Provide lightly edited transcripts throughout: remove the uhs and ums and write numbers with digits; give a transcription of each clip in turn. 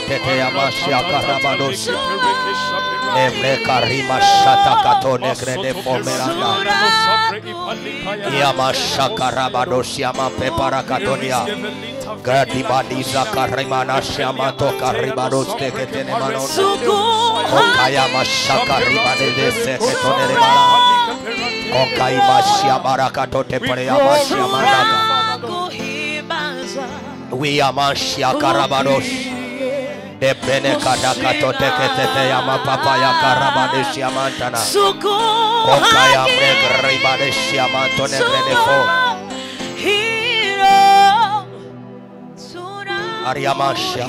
tete yamashia karabados. Nemle karima shata katone grede fomeranda. Yamasha karabados yama pepara katonia. Gadi badiza karimana shamato karibados teketene manon. Kokaya mashaka ribade dese ketone rebala. Kokai mashia barakato tepare yamashia mandaga. We amashia karabados. De bene kadakato teketete yama papaya karabados yamantana. Kokaya megribades yamantone gredefo. Ariamashia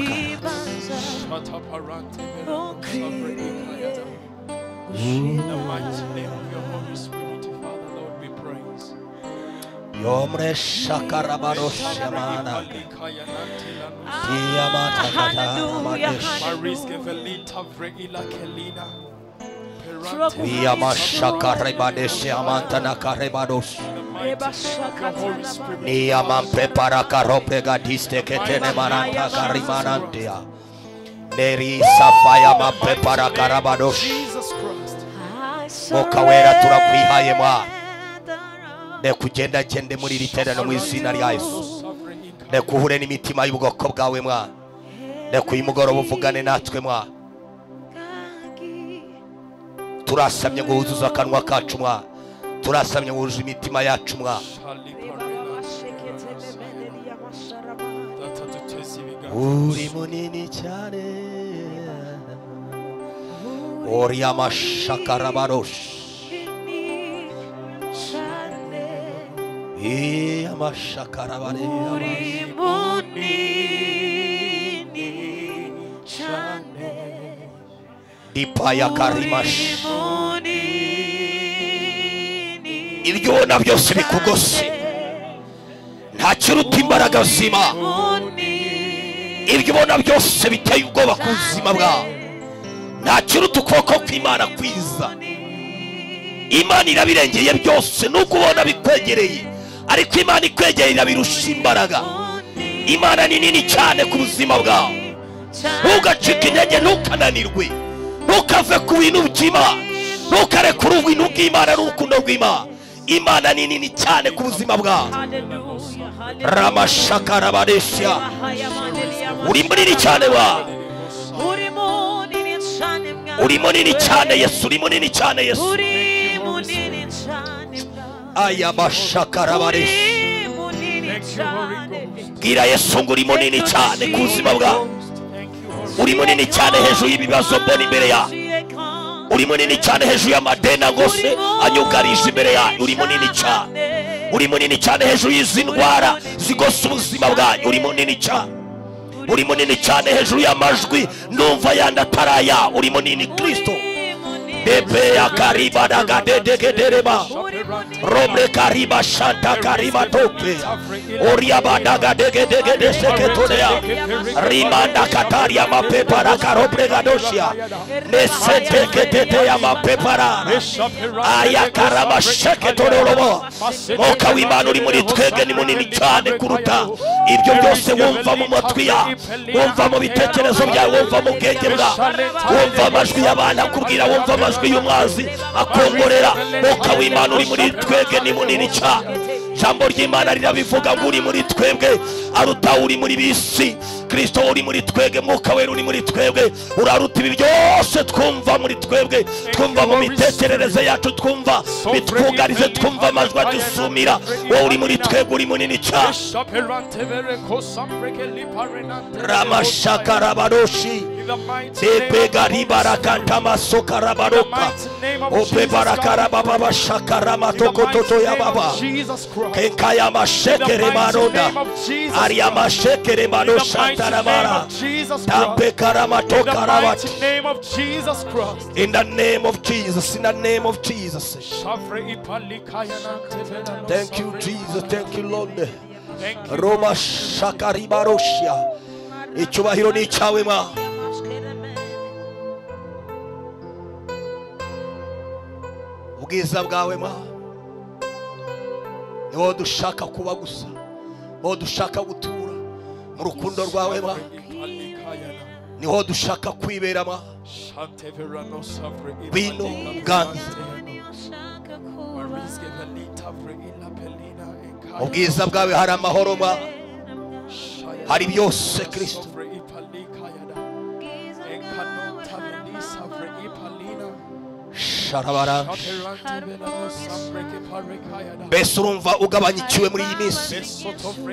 in the mighty name of your Holy Spirit, Father, Lord, we praise. Yomre shakarabados yamana. Yamata Mariske velita vreila kelina. Yamashaka rebades yamantana karebados. Niyamam prepara karopega diste ketene maranta karimanantia. Neri safaya ma prepara karabados. Mokawera turakwihaye mwa. Ne kugenda gende muri riterano mu izina rya Yesu. Ne kuhure n'imitima y'ubwoko bwawe mwa. Ne kuyimugoroba uvugane natwe mwa. Turasamye ngo wuzuza akanwa kacu mwa. Turasamye ngo wuzuze imitima yacu mwa. Uri munini cyane. Oria mashakarabaros. Yamashakarabare. Uri munini cyane. Dipaya karimash. Ibyo ubona byose bikugose. Nta kiruta imbaraga zima. Ibyo ubona byose biteye ubwoba ku buzima bwawe. Nta kiruta ukuboko kw'Imana kwiza. Imana irabirengeye byose nuko ubona bikwegereye, ariko Imana ikwegereye irabirusha imbaraga. Imana ni nini cyane ku buzima bwawe. Ntugacike intege, ntukananirwe, ntukave ku bintu by'Imana, ntukarekure ubuntu bw'Imana n'urukundo rw'Imana. Imana ni nini cyane ku buzima bwawe. Ramashakarabaresha. Uri munini cyane wa. Uri munini cyane Yesu, uri munini cyane Yesu. Aya mashakarabaresha. Gira Yesu ngo uri munini cyane ku buzima bwawe. Uri munini cyane hejuru y'ibibazo mbona imbere ya. Uri munini cyane hejuru y'amadena ngose anyugarije imbere ya. Uri munini cyane. Uri munini cyane hejuru y'izi ndwara zigose ubuzima bwanyu. Uri munini cyane. Uri munini cyane hejuru y'amajwi numva yandataraya. Uri munini Kristo. Bebe ya kariba daga dedegedereba. Romre kariba shanta kariba tope. Oria badaga degedegede seketonea. Rimanda kataria mapepara karobre gadoshia. Nesete ketete ya mapepara. Aya karama sheketonolobo. Moka w'Imana uri muri twebwe ni munini cyane kuruta ibyo byose wumva mu matwi ya, wumva mu bitekerezo byawe, wumva mu bwenge bwawe, wumva amajwi y'abana kubwira, wumva amajwi y'umwazi akongorera. Moka w'Imana uri muri twebwe ni munini cyane. Jambo ry'Imana rirabivuga ngo uri muri twebwe aruta uri muri bisi. Kristo uri muri twebwe, Mwuka Wera uri muri twebwe, uraruta ibi byose twumva muri twebwe, twumva mu mitekerereze yacu, twumva bitwugarize, twumva amajwi adusumira. Wowe uri muri twebwe uri munini cyane. Ramashakarabaroshi Tepe garibara kantama sokarabaroka Ope barakarababa shakarama tokototo ya baba Kenkaya mashekere maronda Aria mashekere mano shantaramara Tampe karama tokarabat. In the name of Jesus, in the name of Jesus. Thank you Jesus, thank you Lord. Roma shakaribaroshia Icyubahiro ni cyawe ma. Ubwiza bwawe ma. Niwo dushaka kuba gusa, niwo dushaka gutura mu rukundo rwawe ma. niho dushaka kwiberama bino ganza ubwiza bwawe hari amahoro ma hari byose Kristo sharabara mbese urumva ugabanyikiwe muri iyi minsi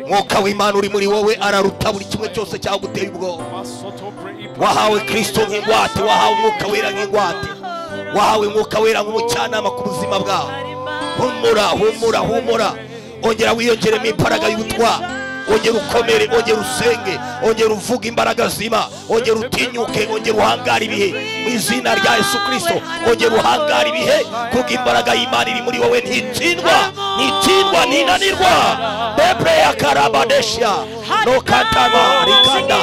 mwuka w'Imana uri muri wowe araruta buri kimwe cyose cyaguteye ubwoba wahawe Kristo nk'ingwate wahawe umwuka wera nk'ingwate wahawe umwuka wera nk'umucyanama ku buzima bwawe humura humura humura ongera wiyongeremo imbaraga y'ubutwari ongera ukomere ongera usenge ongera uvuga imbaraga zima ongera utinyuke ongera uhangara ibihe mu izina rya Yesu Kristo ongera uhangara ibihe kuko imbaraga y'Imana iri muri wowe ntitsindwa ninanirwa bebre ya karabadesha no katama rikanda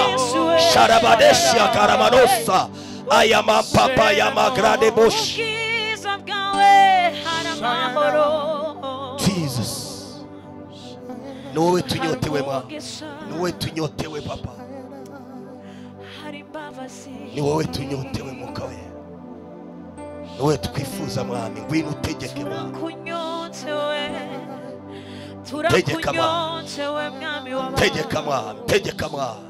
sharabadesha karamanosa ayama papa yama grade bosh Jesus Nowe tunyotewe mwa Nowe tunyotewe papa Ni wowe tunyotewe mwuka we Nowe tukwifuza mwami ngwino utegeke mwami Tegeka mwami Tegeka mwami Tegeka mwami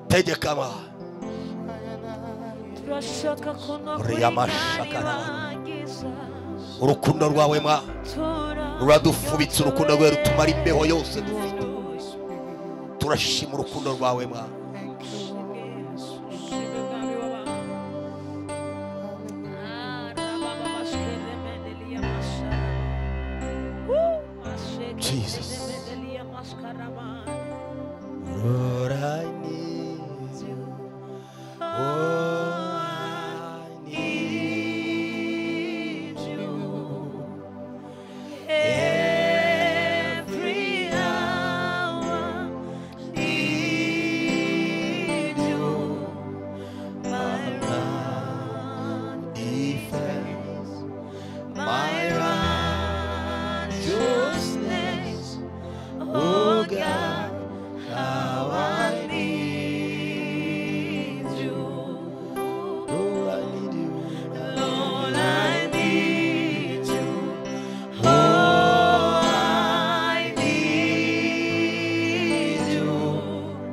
Tegeka mwami Riyamashakara urukundo rwawe mwa ruradufubitse urukundo rwawe rutumara imbeho yose dufite turashima urukundo rwawe mwa Jesus Lord I need you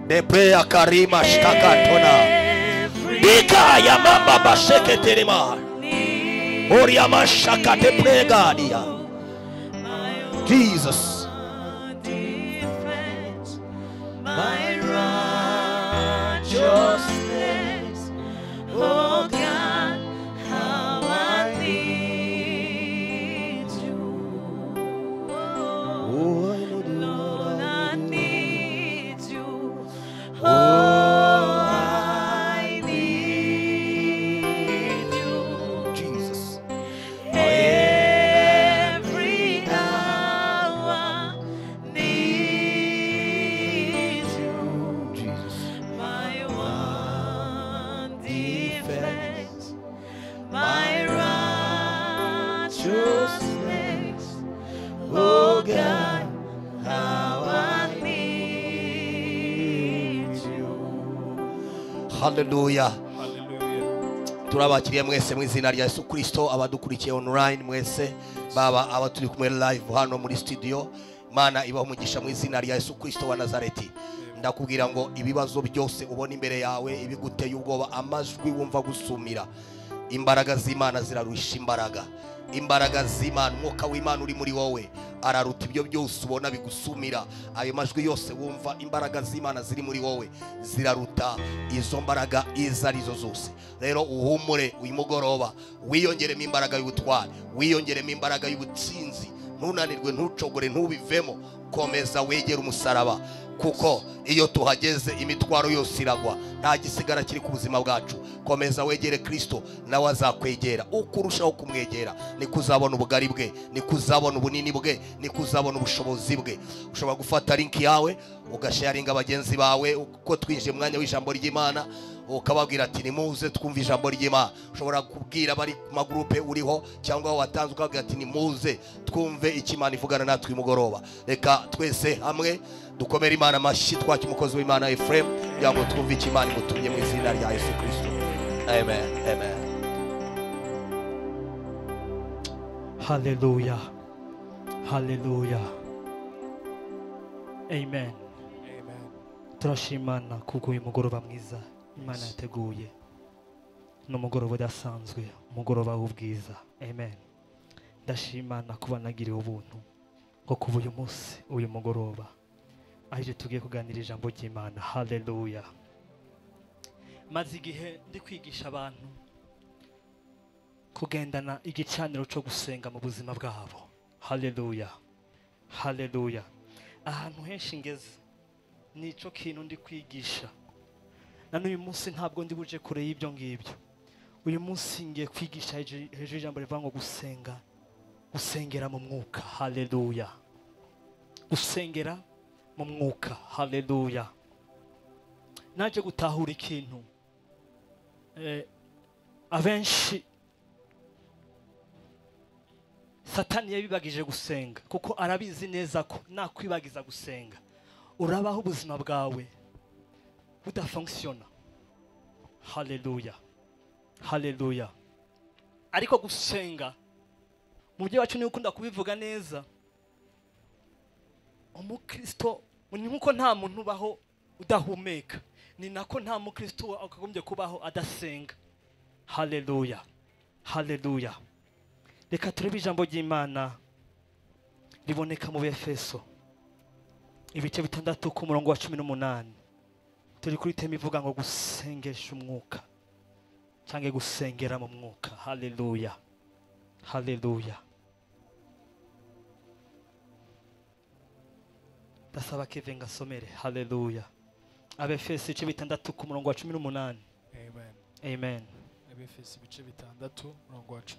Depea karima shtaka tona Dika ya mamba basheke terima Oria mashaka tepregadia Jesus My righteousness Oh God how I need you Oh Lord I need you Oh, I need you, Jesus. Every hour needs you, Jesus. My one defense, my righteousness. Oh God, how I Hallelujah. Turabakiriye mwese mu izina rya Yesu Kristo abadukurikiye online mwese baba abaturi kumwe live hano muri studio Mana ibaho umugisha mu izina rya Yesu Kristo wa Nazareti ndakubwira ngo ibibazo byose ubona imbere yawe ibiguteye ubwoba amajwi wumva gusumira imbaraga z'Imana zirarusha imbaraga z'Imana umwuka w'Imana uri muri wowe araruta ibyo byose ubona bigusumira ayo majwi yose wumva imbaraga z'Imana ziri muri wowe ziraruta izo mbaraga izarizo zose rero uhumure uyu mugoroba wiyongeremo imbaraga y'ubutwari wiyongeremo imbaraga y'ubutsinzi ntunanirwe ntucogore ntubivemo komeza wegera umusaraba kuko iyo tuhageze imitwaro yose iragwa nta gisigara kiri ku buzima bwacu komeza wegere Kristo nawe azakwegera ukurushaho kumwegera ni kuzabona ubugari bwe ni kuzabona ubunini bwe ni kuzabona ubushobozi bwe ushobora gufata link yawe ugasharinga abagenzi bawe uko twinjiye mwanya w'ijambo ry'Imana ukababwira ati nimuze twumve ijambo ry'Imana. Ushobora kubwira bari ku magrupe uriho cyangwa watanze ukabwira ati nimuze twumve icyo Imana ivugana natwe mugoroba. Reka twese hamwe dukomere Imana amashyi twaki umukozi w'Imana Ephraim kugira ngo twumve icyo Imana imutumye mu izina rya Yesu Kristo. Amen. Amen. Hallelujah. Hallelujah. Amen. Amen. Turashimana kuko uyu mugoroba mwiza Imana yateguye. N'umugoroba udasanzwe, umugoroba w'ubwiza. Amen. Ndashimana kuba nagiriwe ubuntu ngo kuva uyu munsi uyu mugoroba aje tugiye kuganira ijambo ry'Imana. Hallelujah. Maze igihe ndi kwigisha abantu kugendana igicaniro cyo gusenga mu buzima bwabo. Hallelujah. Hallelujah. Ahantu henshi ngeze nico kintu ndi kwigisha. Na n'uyu munsi ntabwo ndi buje kure y'ibyo ngibyo. Uyu munsi ngiye kwigisha hejuru ijambo rivuga ngo gusenga, gusengera mu mwuka. Hallelujah. Gusengera mu mwuka. Hallelujah. Naje gutahura ikintu abenshi Satani yabibagije gusenga kuko arabizi neza ko nakwibagiza gusenga urabaho ubuzima bwawe budafunctiona. Hallelujah. Hallelujah. Ariko gusenga mu byo wacu ni ukunda kubivuga neza. Umukristo ni nkuko nta muntu ubaho udahumeka, ni nako nta mukristo akagombye kubaho adasenga. Hallelujah. Hallelujah. Reka turebe ijambo ry'Imana riboneka mu Efeso ibice 6 ku murongo wa 18. Turi kuri teme ivuga ngo gusengesha umwuka cyangwa gusengera mu mwuka. Hallelujah. Hallelujah. Dasaba Kevin gasomere. Hallelujah. Abefeso ibice 6 ku murongo wa 18. Amen. Amen. Abefeso ibice 6 murongo wa 18.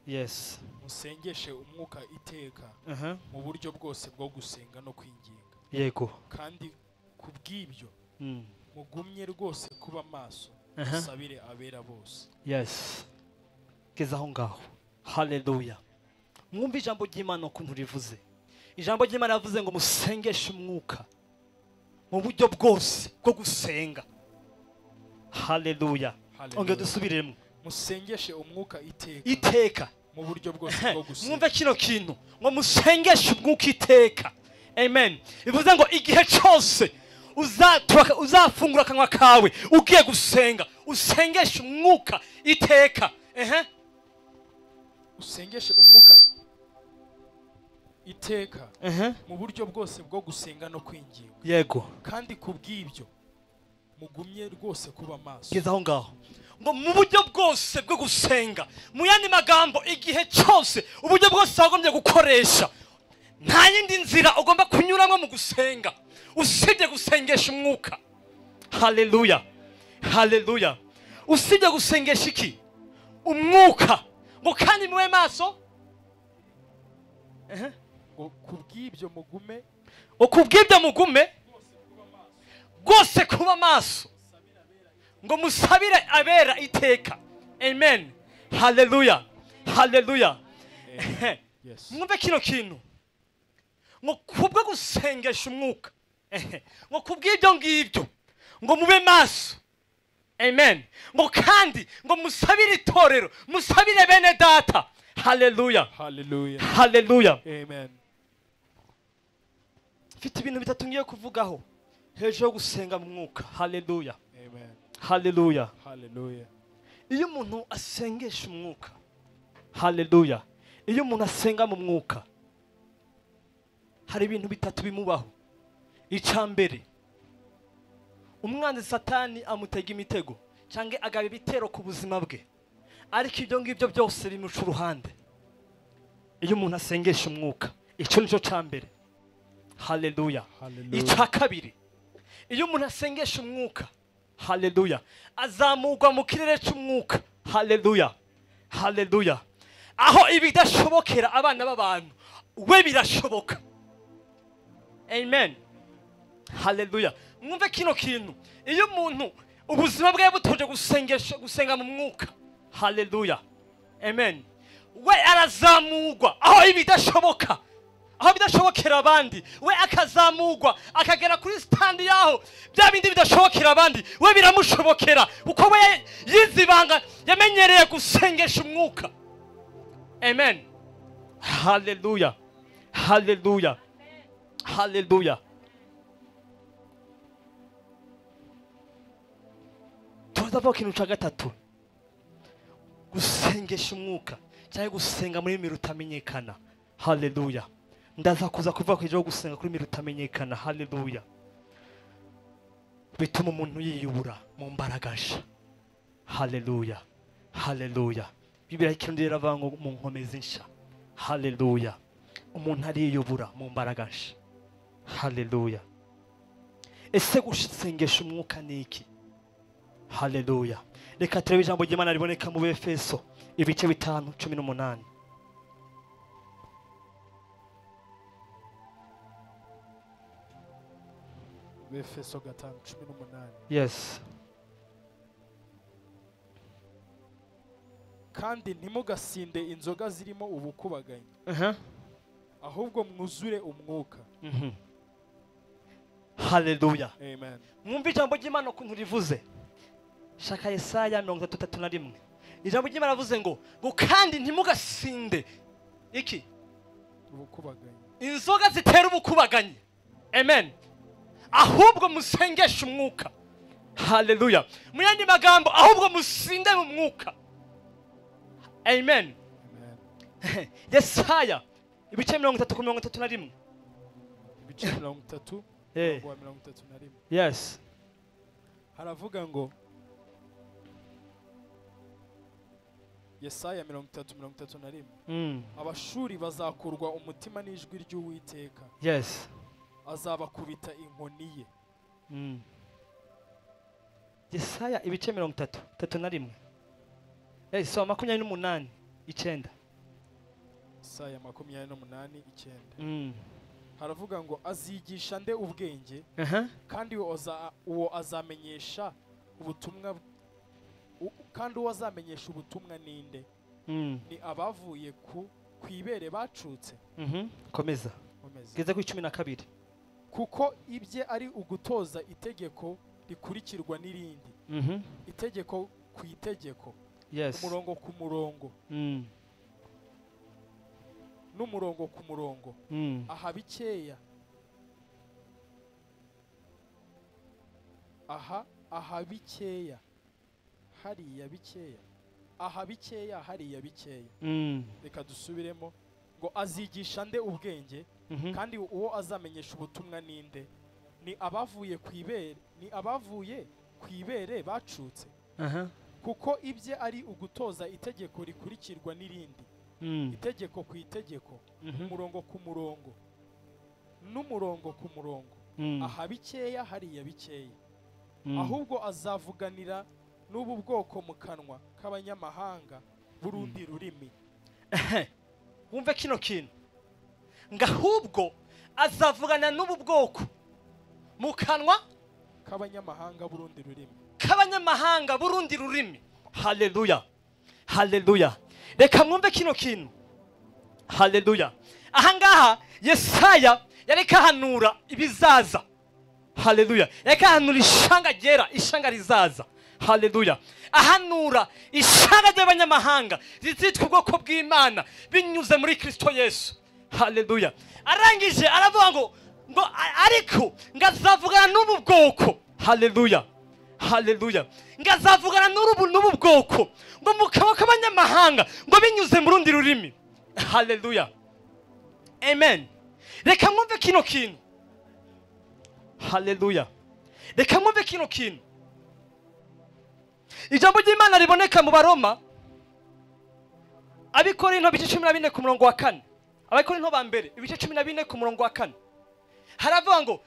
Yes. Musengeshe umwuka iteka mu buryo bwose bwo gusenga no kwinginga. Yego. Kandi kubw'ibyo mugumye rwose kuba maso musabire abera bose. Yes. Gezaho ngaho. Hallelujah. Mwumva ijambo ry'Imana ukuntu rivuze. Ijambo ry'Imana yavuze ngo musengeshe umwuka mu buryo bwose bwo gusenga. Hallelujah. Onge dusubiremo. Musengeshe umwuka iteka. Iteka. Mu buryo bwose bwo gusenga. Mwumve kino kintu ngo musengeshe umwuka iteka. Amen. Bivuze ngo igihe cyose uzafungura akanwa kawe ugiye gusenga usengeshe umwuka iteka. Usengeshe umwuka iteka mu buryo bwose bwo gusenga no kwinginga. Yego. Kandi kubw'ibyo mugumye rwose kuba maso. Gezaho ngaho ngo mu buryo bwose bwo gusenga. Mu yandi magambo igihe cyose uburyo bwose wagombye gukoresha, nta yindi nzira ugomba kunyuramo mu gusenga usibye gusengesha umwuka. Hallelujah. Hallelujah. Usibye gusengesha iki? Umwuka. Ngo kandi muwe maso. Kubw'ibyo mugume. Kubw'ibyo mugume rwose kuba maso ngo musabire abera iteka. Amen. Hallelujah. Hallelujah. Yes. Mwumve kino kintu ngo kubwo gusengesha umwuka ngo kubw'ibyo ngibyo ngo mube maso. Amen. Ngo kandi ngo musabire itorero, musabire bene data. Hallelujah. Hallelujah. Hallelujah. Amen. Mfite ibintu bitatu ngiye kuvugaho hejuru yo gusenga mu mwuka. Hallelujah. Amen. Hallelujah. Hallelujah. Iyo umuntu asengesha umwuka, hallelujah, iyo umuntu asenga mu mwuka hari ibintu bitatu bimubaho. Icambere, umwanzi Satani amutega imitego cyangwa agaba ibitero ku buzima bwe, ariko ibyo ngibyo byose bimuca uruhande iyo umuntu asengesha umwuka. Icyo nicyo cambere. Hallelujah. Icya kabiri, iyo umuntu asengesha umwuka, hallelujah, azamurwa mu kirere cy'umwuka. Hallelujah. Hallelujah. Aho ibidashobokera abana b'abantu we birashoboka. Amen. Hallelujah. Mwumve kino kintu, iyo umuntu ubuzima bwe butoje gusenga mu mwuka. Haleluya, amen. We arazamurwa aho ibidashoboka, aho bidashobokera abandi, we akazamurwa akagera kuri stand yaho bya bindi bidashobokera abandi we biramushobokera, kuko we yizibanga yamenyereye gusengesha umwuka. Amen. Haleluya, haleluya, haleluya. Tuzavuga ikintu cya gatatu, gusengesha umwuka cyangwa gusenga muri miri utamenyekana. Haleluya. Ndaza kuza kuvuga ku ijoro gusenga kuri miri utamenyekana. Haleluya. Bituma umuntu yiyubura mu mbaragasha. Haleluya, haleluya. Bibiliya ikirundi iravuga ngo mu nkomezi nsha. Haleluya. Umuntu ariyubura mu mbaragasha. Haleluya. Ese gusengesha umwuka ni iki? Haleluya. Reka turebe ijambo ry'Imana riboneka mu Efeso ibice 5:18. Efeso 5:18. Yes. Kandi ntimugasinde inzoga zirimo ubukubaganyi, ahubwo mwuzure umwuka. Haleluya. Amen. Mwumva ijambo ry'Imana ukuntu rivuze. Shaka Yesaya 33:1. Ijambo ry'Imana rivuze ngo kandi ntimugasinde iki? Ubukubaganyi. Inzoga zitera ubukubaganyi. Amen. Ahubwo musengesha umwuka. Haleluya. Mu yandi magambo ahubwo musinde mu mwuka. Amen. Amen. Yesaya ibice 33:31. Ibice 33. Eh. 31. Yes. Haravuga ngo Yesaya 33:31. Abashuri bazakurwa umutima n'ijwi ry'Uwiteka. Yes. Azabakubita inkoni ye. Yesaya ibice 33:31. So 28:9. Yesaya 28:9. Haravuga ngo azigisha nde ubwenge, kandi uwo azamenyesha ubutumwa, kandi uwo azamenyesha ubutumwa ninde? Ni abavuye ku ibere bacutse. Komeza. Geze ku 12. Kuko ibye ari ugutoza itegeko rikurikirwa n'irindi. Itegeko ku itegeko. Yes. Umurongo ku murongo. N'umurongo ku murongo. Aha bikeya. Aha bikeya. Hariya bikeya. Aha bikeya hariya bikeya. Reka dusubiremo ngo azigisha nde ubwenge, kandi uwo azamenyesha ubutumwa ninde? Ni abavuye ku ibere bacutse. Kuko ibye ari ugutoza itegeko rikurikirwa n'irindi. Itegeko ku itegeko. Umurongo ku murongo. N'umurongo ku murongo. Aha bikeya hariya bikeya. Ahubwo azavuganira n'ubu bwoko mu kanwa k'abanyamahanga burundi rurimi. Wumve kino kintu. Ngahubwo azavugana n'ubu bwoko mu kanwa k'abanyamahanga burundi rurimi. K'abanyamahanga burundi rurimi. Haleluya, haleluya. Reka mwumve kino kintu. Haleluya. Ahangaha Yesaya yareka hanura ibizaza. Haleluya. Yareka hanura ishanga ryera, ishanga rizaza. Haleluya. Ahanura ishanga ry'abanyamahanga zitwa ubwoko bw'Imana binyuze muri Kristo Yesu. Haleluya. Arangije aravuga ngo ariko ngazavugana n'ubu bwoko. Haleluya, haleluya. Ngazavugana n'ubu bwoko ngo mukaba k'abanyamahanga ngo binyuze mu rundi rurimi. Haleluya, amen. Reka mwumve kino kintu. Haleluya. Reka mwumve kino kintu. Ijambo ry'Imana riboneka mu Baroma Abikorinto ibice 14 ku murongo wa 4. Abikorinto ba mbere ibice 14 ku murongo wa 4. Haravuga ngo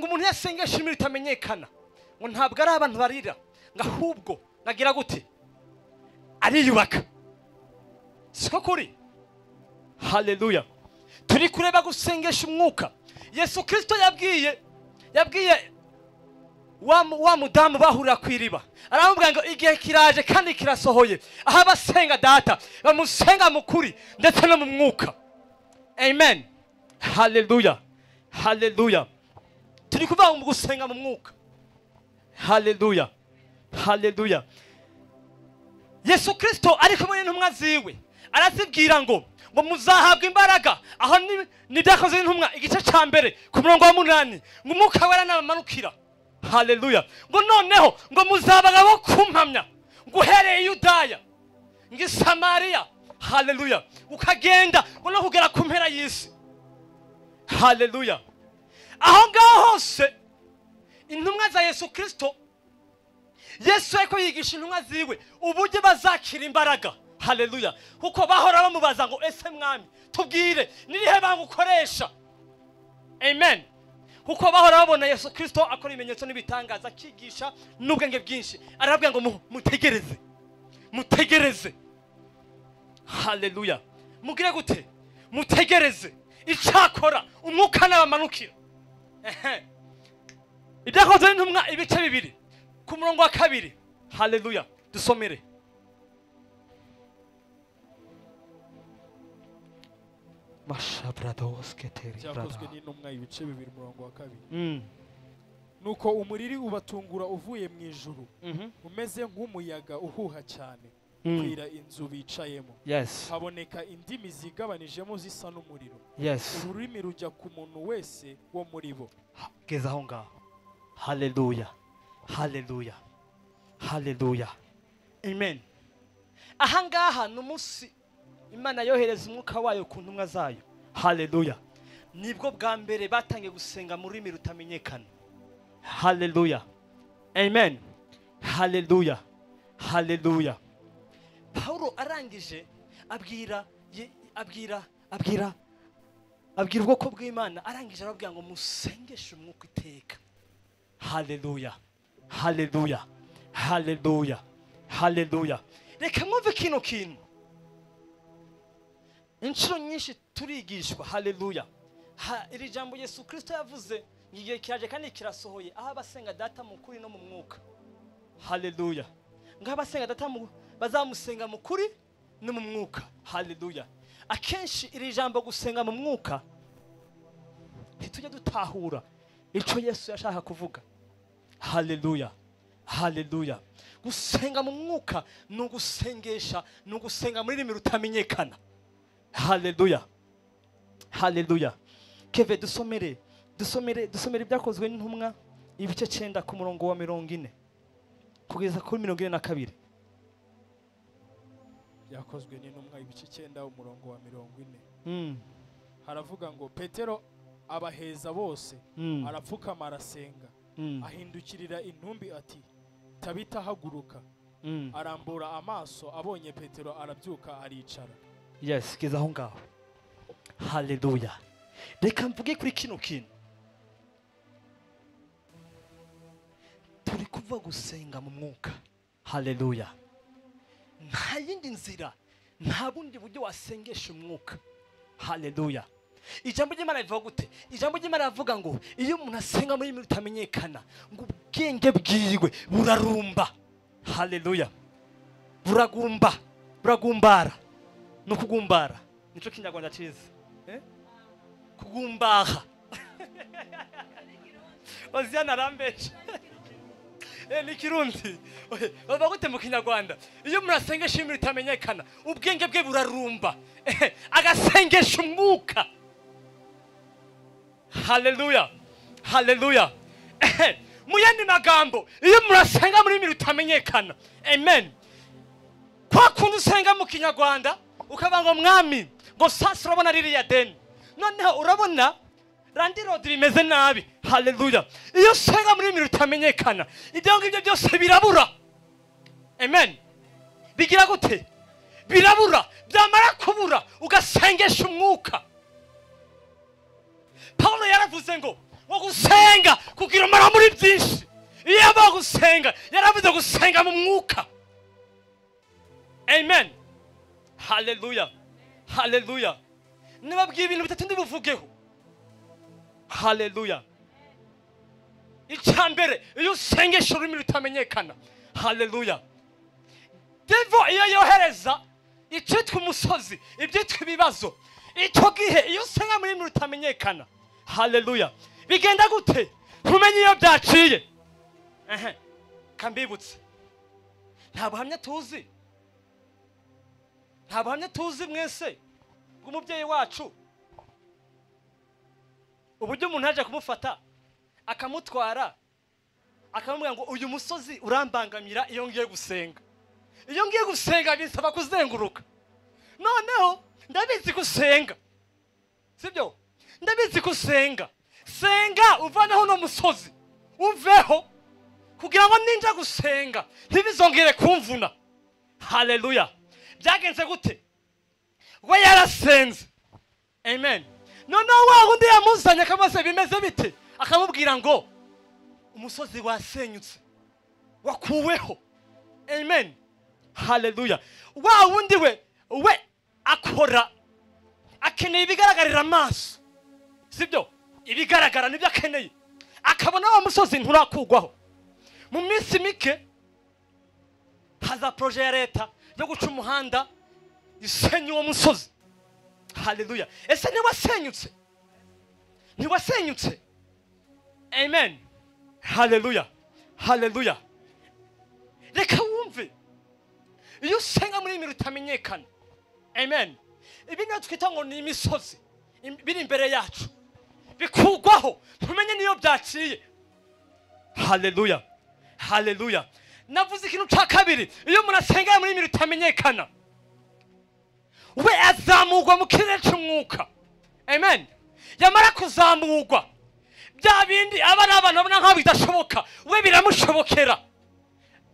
umuntu yasengesha imirimo itamenyekana ngo ntabwo ari abantu barira, ngahubwo nagira gute ariyubaka. Siko kuri? Haleluya. Turi kureba gusengesha umwuka. Yesu Kristo yabwiye wa mudamu bahurira ku iriba aramubwira ngo igihe kiraje kandi kirasohoye aho abasenga data bamusenga mu kuri ndetse no mu mwuka. Amen. Haleluya. Haleluya. Turi kuvuga mu gusenga mu mwuka. Haleluya. Haleluya. Yesu Kristo ari kumwe n'intumwa ziwe arazibwira ngo muzahabwa imbaraga. Aho ni byakoze n'intumwa igice cya mbere ku murongo wa 8 ngo umwuka wera nabamanukira. Haleluya. Ngo noneho ngo muzabaga bo kumpamya guhereye Yudaya ngi Samariya. Haleluya. Ukagenda ngo no kugera ku mpera y'isi. Haleluya. Aho ngaho hose intumwa za Yesu Kristo, Yesu ariko yigisha intumwa ziwe uburyo bazakira imbaraga. Haleluya. Kuko bahora bamubaza ngo ese mwami tubwire nirihe bangukoresha. Amen. Kuko bahora babona Yesu Kristo akora ibimenyetso n'ibitangaza akigisha n'ubwenge bwinshi. Arababwira ngo mutegereze. Mutegereze. Haleluya. Mugire gute? Mutegereze. Icyakora umwuka nabamanukira. Ibyakozwe n'intumwa ibice 2 ku murongo wa 2. Haleluya. Dusomere. Cyakozwe n'intumwa ibice 2 murongo wa 2. Nuko umuriri ubatungura uvuye mu ijuru umeze nk'umuyaga uhuha cyane kwira inzu bicayemo. Haboneka indimi zigabanijemo zisa n'umuriro. Ururimi rujya ku muntu wese wo muri bo. Geza aho ngaho. Haleluya. Haleluya. Haleluya. Amen. Aha ngaha n'umunsi Imana yohereza umwuka wayo ku ntumwa zayo. Haleluya. Nibwo bwa mbere batangiye gusenga mu rurimi rutamenyekana. Haleluya. Amen. Haleluya. Haleluya. Paulo arangije abwira ubwoko bw'Imana, arangije arabwira ngo musengeshe umwuka iteka. Haleluya. Haleluya. Haleluya. Haleluya. Reka mwumve kino kintu. Inshuro nyinshi turigishwa. Haleluya. Iri jambo Yesu Kristo yavuze ngiye kiraje kandi kirasohoye aho abasenga data mu kuri no mu mwuka. Haleluya. Ngabasenga data bazamusenga mu kuri no mu mwuka. Haleluya. Akenshi iri jambo gusenga mu mwuka ntitujya dutahura ico Yesu yashaka kuvuga. Haleluya. Haleluya. Gusenga mu mwuka no gusengesha no gusenga muri rimi rutamenyekana. Haleluya. Haleluya. Keve dusomere ibyakozwe n'intumwa ibice 9 ku murongo wa 40 kugeza kuri 42. Byakozwe n'intumwa ibice 9 umurongo wa 40. Haravuga ngo Petero abaheza bose arapfukama arasenga. Ahindukirira intumbi ati Tabita haguruka. Arambura amaso abonye Petero arabyuka aricara. Yes, kiza aho ngaho. Haleluya. Reka mvuge kuri kino kintu. Turi kuva gusenga mu mwuka. Haleluya. Nta yindi nzira, nta bundi buryo wasengesha umwuka. Haleluya. Ijambo ry'Imana rivuga gute? Ijambo ry'Imana rivuga ngo iyo umuntu asenga muri rurimi rutamenyekana ngo ubwenge bwiwe burarumba. Haleluya. Buragumbara. No kugumbara. Nico kinyarwanda ciza. Kugumbaha. Oziana rambeje. Ni Kirundi. Baba gute mu kinyarwanda? Iyo murasengesha ibintu bitamenyekana, ubwenge bwe burarumba. Agasengesha umwuka. Haleluya. Haleluya. Mu yandi magambo, iyo murasenga muri ibintu bitamenyekana. Amen. Kwa kundi usenga mu kinyarwanda, ukabanga mwami, ngo sasa urabona ririya deni. Noneho urabona randi road rimeze nabi. Haleluya. Iyo senga muri ibintu bitamenyekana, ibyo ngibyo byose birabura. Amen. Bigira gute? Birabura. Byamara kubura ugasengesha umwuka. Paulo yaravuze ngo gusenga kugira umara muri byinshi. Iyo bagusenga yaravuze gusenga mu mwuka. Amen. Haleluya. Haleluya. Nibabwiye ibintu bitatu ndibuvugeho. Haleluya. icyambere iyo usengesha ururimi rutamenyekana, haleluya, devo iyo yohereza icyitwa umusozi, ibyitwa ibibazo, icyo gihe iyo usenga muri rurimi rutamenyekana, haleluya, bigenda gute? Ntumenye iyo byaciye. Kambibutse, nta buhamya tuzi, nta buhamya tuzi mwese bw'umubyeyi wacu uburyo umuntu yaje kumufata akamutwara akamubwira ngo uyu musozi urambangamira iyo ngiye gusenga. Iyo ngiye gusenga bisaba kuzenguruka. Noneho ndabizi gusenga, sibyo? Ndabizi gusenga. Senga uvaneho no musozi, uveho kugira ngo ninja gusenga ntibizongere kumvuna. Haleluya. Byagenze gute? We yarasenze. Amen. Noneho wa wundi yamuzanye akamaze bimeze bite? Akamubwira ngo umusozi wasenyutse, wakuweho. Amen. Haleluya. Wa wundi we akora akeneye ibigaragarira amaso, sibyo? Ibigaragara nibyo akeneye. Akabona wa musozi nturakugwaho. Mu minsi mike haza projet ya leta yo guca umuhanda isenya uwo musozi. Haleluya. Ese ntiwasenyutse? Ntiwasenyutse? Amen. Haleluya. Haleluya. Reka wumve, iyo usenga muri rurimi rutamenyekana, amen, ibi nibyo twita ngo ni imisozi biri imbere yacu, bikugwaho ntumenye niyo byaciye. Haleluya. Haleluya. Navuze ikintu cya kabiri, iyo umuntu asenga muri rurimi rutamenyekana, we azamurwa mu kirere cy'umwuka. Amen. Yamara kuzamurwa, bya bindi abana babona nkaho bidashoboka, we biramushobokera.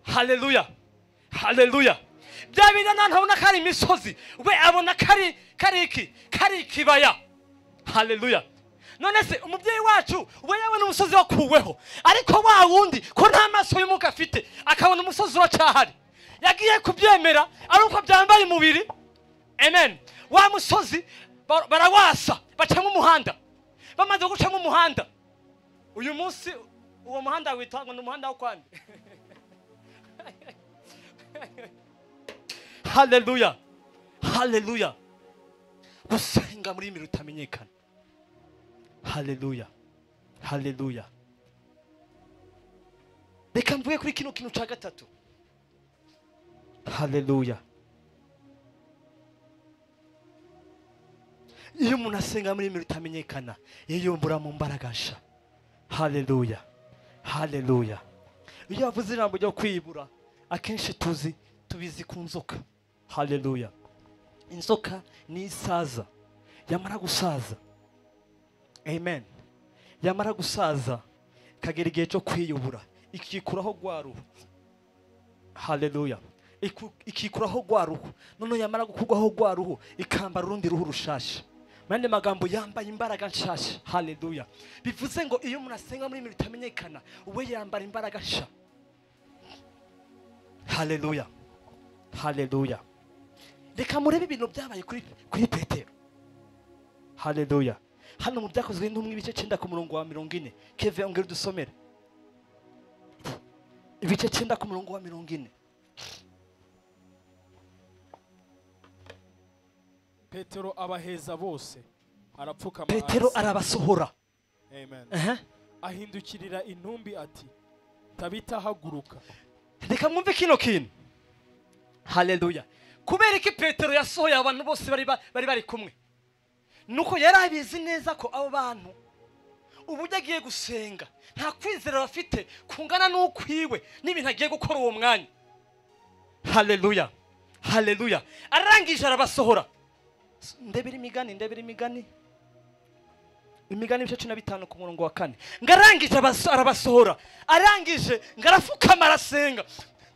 Haleluya. Haleluya. Bya bindi ntabona kari imisozi, we abona kari ikibaya. Haleluya. None se umubyeyi wacu we yabona umusozi wakuweho, ariko wa wundi ko nta maso y'umuka afite akabona umusozi uracyahari, yagiye kubyemera ari uko byambaye umubiri. Amen. Wa musozi barawasa, bacamo umuhanda. Bamaze gucamo umuhanda, uyu munsi uwo muhanda witwa ngo ni umuhanda wo kwande. Haleluya. Haleluya. Gusenga muri rurimi rutamenyekana. Haleluya. Haleluya. Reka mvuge kuri kino kintu cya gatatu. Haleluya. Iyo umuntu asenga muri rurimi rutamenyekana, yiyumbura mu mbaraga nshya. Haleluya. Haleluya. Iyo avuze ijambo ryo kwibura, akenshi tubizi ku nzoka. Haleluya. Inzoka ni isaza, yamara gusaza, amen, yamara gusaza kagera igihe cyo kwiyubura, ikikuraho rwa ruhu. Haleluya. Ikikuraho rwa ruhu, none yamara gukurwaho rwa ruhu ikambara urundi ruhu rushasha. Mande magambo yambaye imbaraga nshasha. Haleluya. Bivuze ngo iyo umuntu asenga muri rurimi rutamenyekana, we yambara imbaraga nshya. Haleluya. Haleluya. Reka murebe ibintu byabaye kuri Petero. Haleluya. Hano mu byakozwe n'intumwa ibice 9 ku murongo wa 40. Keve ongera dusomere. Ibice 9 ku murongo wa 40. Petero abaheza bose, arapfukama. Petero arabasohora. Amen. Ahindukirira intumbi ati, Tabita haguruka. Reka mwumve kino kintu. Haleluya. Kubera iki Petero yasohoye abantu bose bari kumwe, nuko yari abizi neza ko abo bantu uburyo agiye gusenga nta kwizera bafite kungana n'ukwiwe n'ibintu agiye gukora uwo mwanya. Haleluya. Haleluya. Arangije arabasohora. Ndebera imigani ibice 15 ku murongo wa 4. Ngarangije arabasohora, arangije ngarafukama arasenga.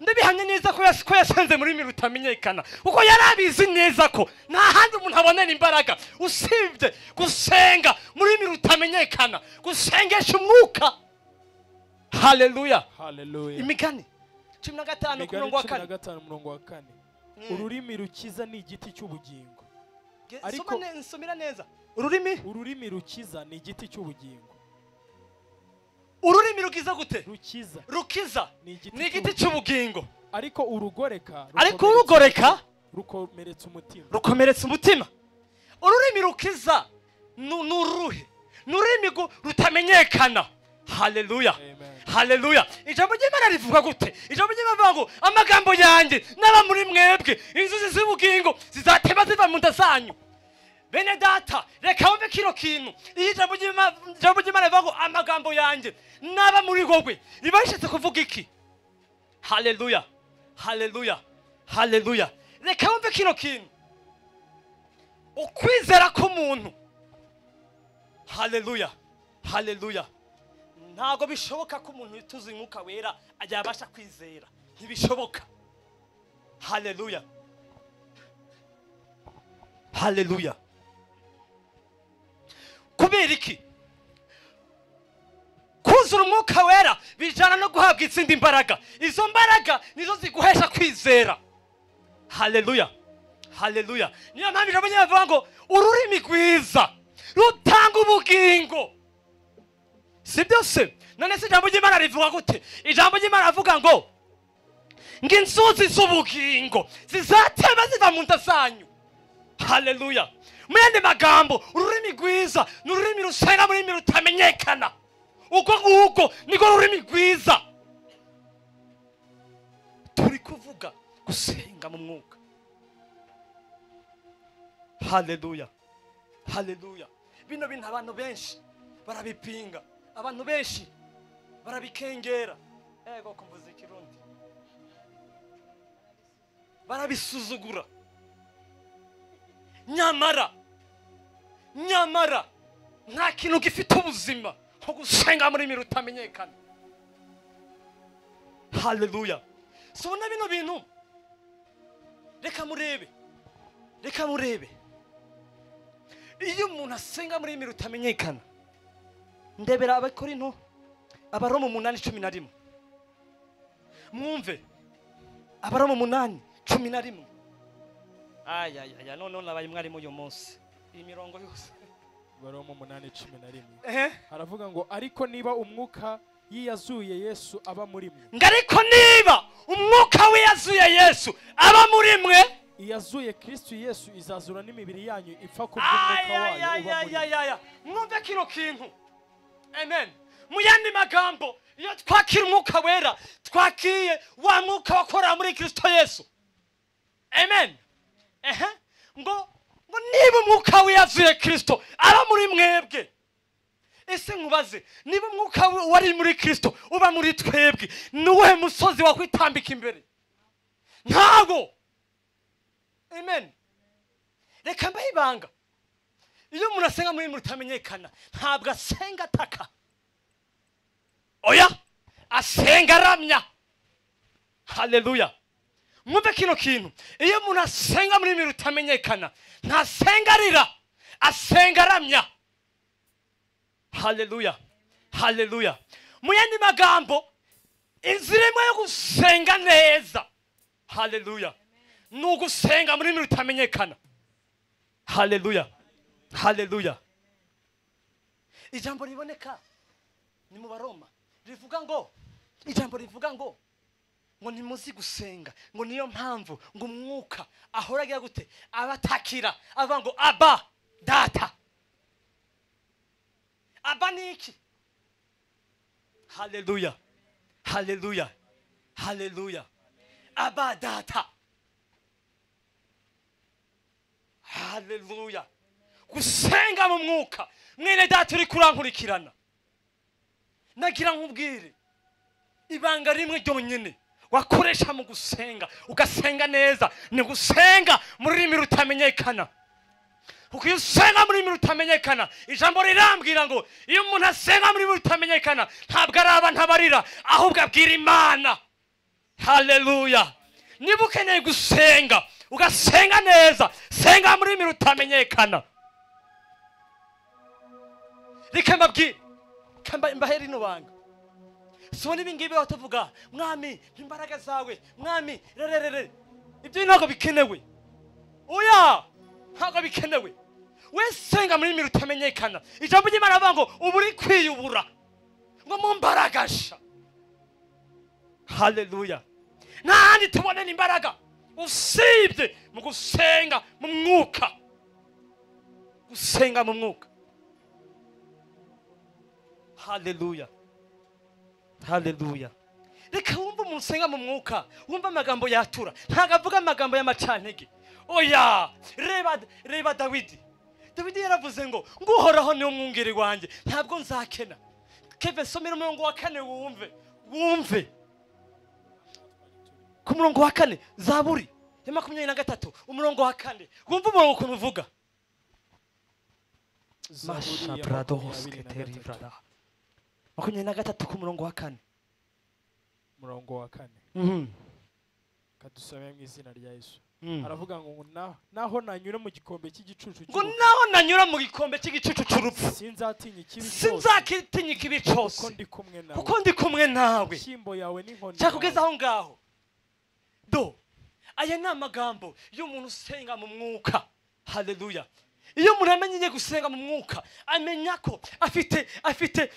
Ndabihamye neza ko yasenze muri rurimi rutamenyekana, kuko yarabizi neza ko nta handi umuntu abonera imbaraga usibye gusenga muri rurimi rutamenyekana, gusengesha umwuka. Haleluya. Haleluya. Imigani 15 ku murongo wa 4. 15 murongo wa 4. Ururimi rukiza ni igiti cy'ubugingo. Ariko nsomera neza. Ururimi rukiza ni igiti cy'ubugingo. ururimi rukiza gute? rukiza Rukiza ni igiti ni igiti cy'ubugingo, ariko urugoreka ariko urugoreka rukomeretsa umutima. rukomeretsa umutima. Ururimi rukiza ni uruhe? Ni ururimi rutamenyekana. Haleluya, Amen. haleluya. Ijambo ry'Imana rivuga gute? Ijambo ry'Imana rivuga ngo amagambo yanjye n'aba muri mwebwe inzuzi z'ubugingo zizatema ziva mu nda zanyu. Bene data, reka wumve kino kintu. Iyi ijambo ry'Imana rivuga ngo amagambo yanjye n'aba muri wowe, riba rishatse kuvuga iki? Haleluya, haleluya, haleluya. Reka wumve kino kintu. Ukwizera k'umuntu, haleluya, haleluya, ntabwo bishoboka ko umuntu yituza umwuka wera yabasha kwizera. Ntibishoboka. Haleluya, haleluya. Kubera iki? Kuzura umwuka wera bijana no guhabwa izindi mbaraga. Izo mbaraga nizo ziguhesha kwizera. Haleluya, haleluya. Niyo mpamvu ijambo ry'Imana rivuga ngo ururimi rwiza rutanga ubugingo. Si byose? None se ijambo ry'Imana rivuga gute? Ijambo ry'Imana rivuga ngo inzuzi z'ubugingo zizatema ziva mu nda zanyu. Haleluya. Mu yandi magambo, ururimi rwiza ni ururimi rusenga mu rurimi rutamenyekana. Uko nguko niko ururimi rwiza. Turi kuvuga gusenga mu mwuka. Haleluya, haleluya. Bino bintu abantu benshi barabipinga, abantu benshi barabikengera. Ego kumvuza ikirundi, barabisuzugura. Nyamara nta kintu gifite ubuzima nko gusenga muri rurimi rutamenyekana. Haleluya. So na bino bintu reka murebe. Iyo umuntu asenga muri rurimi rutamenyekana, ndebera Abakorinto Abaroma 8:11. Mwumve Abaroma 8:11. Aya none nabaye mwari mu munsi iyi mirongo yose. Abaroma 8:11 haravuga ngo ariko niba umwuka yiyazuye Yesu aba muri mwe. Ariko niba umwuka wiyazuye Yesu aba muri mwe, iyazuye Kristo Yesu izazura n'imibiri yanyu ipfa ku bw'umwuka wayo uba muri mwe. Mwumve kino kintu. Amen. Mu yandi magambo, iyo twakira umwuka wera twakiye wa mwuka wakora muri Kristo Yesu. Amen. Ngo niba umwuka wiyazuye Kristo aba muri mwebwe, ese nkubaze, niba umwuka wari muri Kristo uba muri twebwe, nuwe musozi wakwitambika imbere? Ntago. Amen. Reka mbahe ibanga. Iyo umuntu asenga muri rutamenyekana, ntabwo asenga ataka. Oya, asenga aramya. Haleluya. Mwumve kino kintu. Iyo umuntu asenga muri rutamenyekana, ntasenga arira, asenga aramya. Haleluya, haleluya. Mu yandi magambo, inzira imwe yo gusenga neza, haleluya, ni ugusenga muri rutamenyekana. Haleluya, haleluya. Ijambo riboneka ni mu Baroma rivuga ngo, ijambo rivuga ngo nimuzi gusenga, ngo niyo mpamvu ngo umwuka ahora agira gute, abatakira avuga ngo Aba Data. Aba ni iki? Haleluya, haleluya, haleluya. Aba Data. Haleluya. Gusenga mu mwuka. Mwene data uri kurankurikirana, nagira nkubwire ibanga rimwe ryonyine wakoresha mu gusenga ugasenga neza, ni gusenga muri rurimi rutamenyekana. Kuko iyo usenga muri rurimi rutamenyekana, ijambo rirambwira ngo iyo umuntu asenga muri rurimi rutamenyekana ntabwo araba ntabarira, ahubwo abwira Imana. Haleluya. Niba ukeneye gusenga ugasenga neza, senga muri rurimi rutamenyekana. Reka mbabwire, mbahe rino banga. Sibona ibingibi batuvuga, mwami imbaraga zawe, mwami rererere, ibyo ntabwo bikenewe. Oya, ntabwo bikenewe. We senga muri rurimi rutamenyekana. Ijambo ry'Imana rivuga ngo uba uri kwiyubura, ngo mumbaragasha. Haleluya. Nandi tubone imbaraga usibye mu gusenga mu mwuka. Gusenga mu mwuka. Haleluya. Haleluya. Reka wumva umuntu usenga mu mwuka, wumva amagambo yatura, ntago avuga amagambo y'amacantege. Oya, reba Dawidi. Dawidi yaravuze ngo nguhoraho niwo mwungeri wanjye, ntabwo nzakena. Keve somera umurongo wa 4 wumve. Ku murongo wa 4 Zaburi ya 23 umurongo wa 4 wumva umurongo ukuntu uvuga. Masha brados keteri brada. 23 ku murongo wa 4. Murongo wa 4. Kadusome mu izina rya Yesu. Aravuga ngo naho nanyura mu gikombe cy'igicucu ngo naho nanyura mu gikombe cy'igicucu cy'urupfu sinzakitinya ikibi cyose kuko ndi kumwe nawe. Shimbo yawe n'inkoni cyakugeza aho ngaho. Do aya ni amagambo y'umuntu usenga mu mwuka. Haleluya. Iyo umuntu amenye gusenga mu mwuka amenya ko afite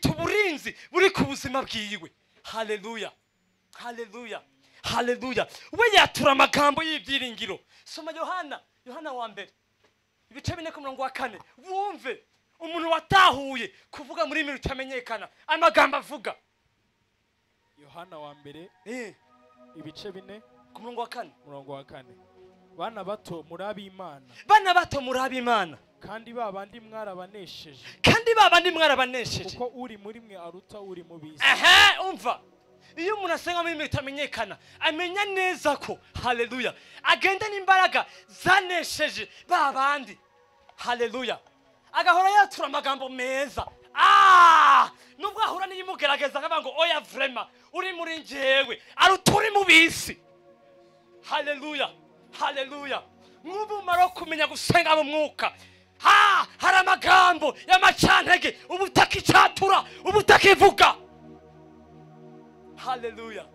uburinzi buri ku buzima bwiwe. Haleluya. Haleluya. Haleluya. We yatura amagambo y'ibyiringiro. Soma Yohana wa mbere ibice 4 ku murongo wa 4 wumve umuntu watahuye kuvuga muri mimi utamenyekana amagambo avuga. Yohana wa mbere ibice 4 ku murongo wa 4. Murongo wa 4. Bana bato muri ab'Imana kandi babandi mwarabanesheje kuko uri muri mwe aruta uri mu bisi. Umva. Iyo umuntu asenga muri bitamenyekana amenya neza ko haleluya agenda n'imbaraga zanesheje babandi. Haleluya. Agahora yatura amagambo meza. Nubwo ahura n'imugerageza nkaba ngo oya vrema uri muri njewe aruta uri mu bisi. Haleluya. Haleluya. Mwumva kumenya gusenga mu mwuka. Hari amagambo y'amacantege ubutakicatura ubutakivuga. Haleluya.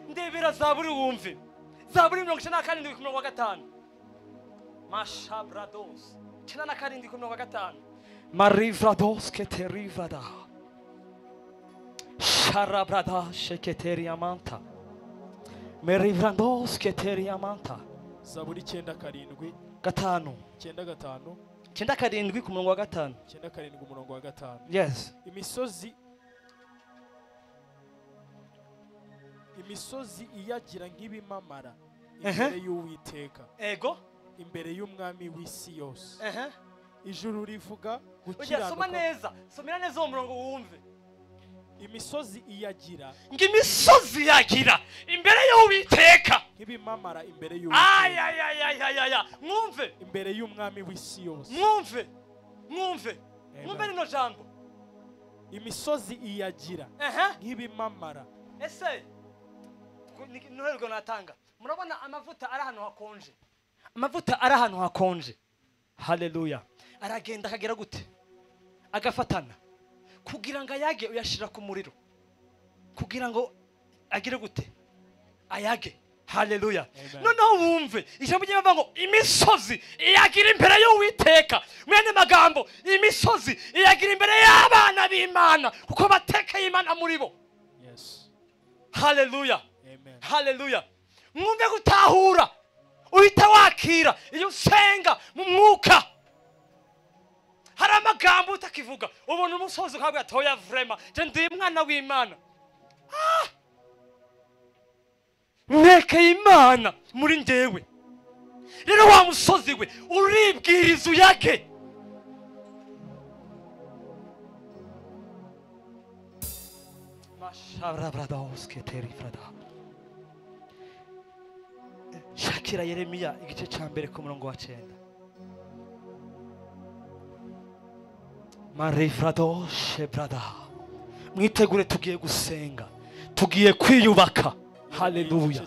Ndebera Zaburi wumve. Zaburi 97 ku murongo wa 5. Masha brados 97 ku murongo wa 5. Marivrados keterivada. Sharabrada sheketeriamanta. Merivrandos keteriamanta. Zaburi 9:7 5. 9:7 ku murongo wa 5. 9:7 ku murongo wa 5. Yes. Imisozi iyagira nk'ibimamara imbere y'Uwiteka. Ego. Imbere y'umwami w'isi yose. Ijuru rivuga gukiranuka. Oya soma neza. Somera neza umurongo wumve. Imisozi iyagira imbere y'Uwiteka. Nk'ibimamara imbere y'Uwiteka. Ay. Mwumve. Imbere y'umwami w'isi yose. Mwumve rino jambo. Imisozi iyagira nk'ibimamara. Ese nuherwa natanga. Murabona amavuta ari ahantu hakonje. Haleluya. Aragenda akagera gute? Agafatana. Kugira ngo ayage uyashira ku muriro. Kugira ngo agire gute? Ayage. Haleluya. Noneho wumve ijambo ry'Imana ngo imisozi iyagira imbere y'Uwiteka. Mwene magambo imisozi iyagira imbere y'abana b'Imana kuko batekeye Imana muri bo. Yes. Haleluya. Amen. Haleluya. Mwumve gutahura uhita wakira iyo usenga mu mwuka. Hari amagambo utakivuga ubona umusozi ukabwa toya vrema je ndi mwana w'Imana. Nekeye Imana muri ndewe. Rero wa musozi we uribwiriza uyake. Mashabra brados keteri frada. Shakira Yeremiya igice ca mbere ku murongo wa 9. Marifrado shebrada. Mwitegure tugiye gusenga. Tugiye kwiyubaka. Haleluya.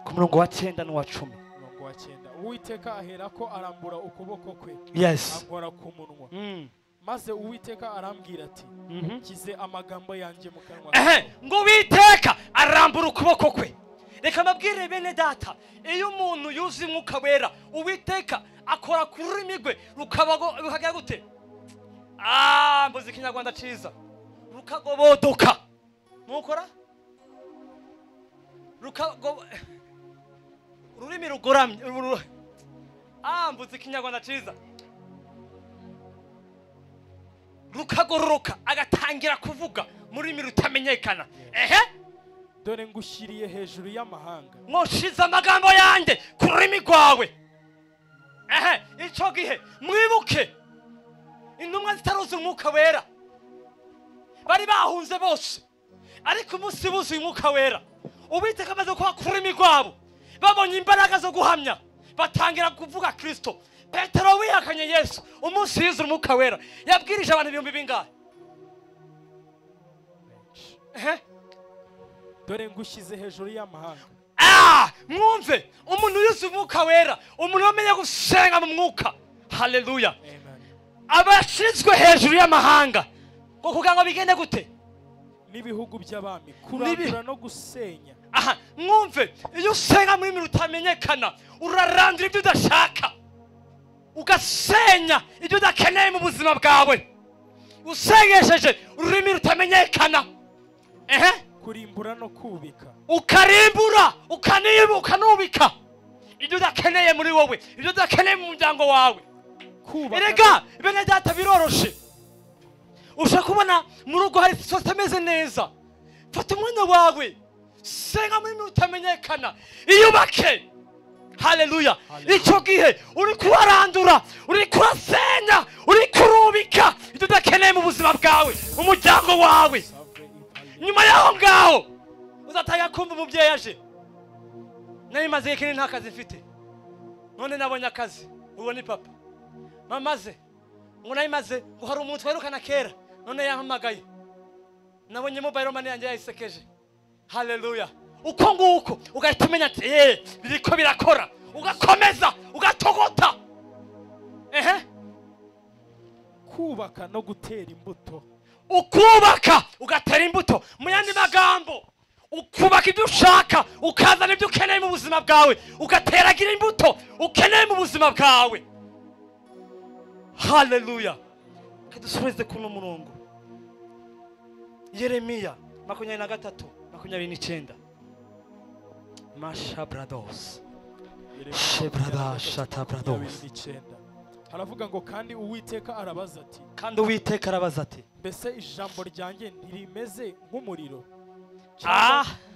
Ku murongo wa 9 n'uwa 10. Murongo wa 9. Uwiteka aherako arambura ukuboko kwe. Yes. Akora ku munwa. Maze Uwiteka arambwira ati kize amagambo yanjye mu kanwa. Ngo Uwiteka arambura ukuboko kwe. Reka mabwire bene data iyo umuntu yuzi umwuka wera Uwiteka akora kuri migwe rukabago rukagira gute? Mbuzi Kinyarwanda ciza. rukagobodoka mukora ururimi rugoramye mvuze ikinyarwanda ciza rukagororoka agatangira kuvuga mu rurimi rutamenyekana dore ngushyiriye hejuru y'amahanga mwoshize amagambo yanjye ku rurimi rwawe icyo gihe mwibuke intumwa zitaruzi umwuka wera bari bahunze bose ariko umunsi buzuye umwuka wera Uwiteka amaze kuba ku rurimi rwabo babonye imbaraga zo guhamya batangira kuvuga Kristo. Petero wihakanye Yesu umunsi yize umwuka wera yabwirije abantu ibihumbi bingahe? dore ngushyize hejuru y'amahanga. Mwumve umuntu yize umwuka wera, umuntu wamenye gusenga mu mwuka. Haleluya. Abashyizwe hejuru y'amahanga ngo kugira ngo bigende gute? N'ibihugu by'abami kurandura no gusenya. Mwumve iyo usenga muri rutamenyekana urarandura ibyo udashaka ugasenya ibyo udakeneye mu buzima bwawe. Usengesheje ururimi rutamenyekana kurimbura no kubika, ukarimbura ukanubika ibyo udakeneye muri wowe, ibyo udakeneye mu muryango wawe. Erega bene data biroroshe. Ushaka kubona mu rugo hari sose ameze neza, fata umwanya wawe senga muri rutamenyekana iyubake. Haleluya. Icyo gihe uri kubarandura, uri kurasenya, uri kurubika ibyo udakeneye mu buzima bwawe, mu muryango wawe. Nyuma yaho ngaho uzatanga kumva umubyeyi aje, nari maze igihe kinini nta kazi mfite, none nabonye akazi. Uwo ni papa. Mamaze ngo nari maze ngo hari umuntu twerukana kera, none yampamagaye, nabonye mobile money yanjye yayisekeje. Haleluya. Uko nguko ugahita umenya ati biriko birakora, ugakomeza ugatogota. Kubaka no gutera imbuto. Ukubaka ugatera imbuto. Mu yandi magambo ukubaka ibyo ushaka, ukazana ibyo ukeneye mu buzima bwawe, ugateragira imbuto ukeneye mu buzima bwawe. Haleluya. Kadusubize kuno murongo. Yeremiya 23:29. Masha brados. Shebrada shata brados. Haravuga ngo kandi Uwiteka arabaza ati. Kandi Uwiteka arabaza ati. Mbese ijambo ryanjye ntirimeze nk'umuriro?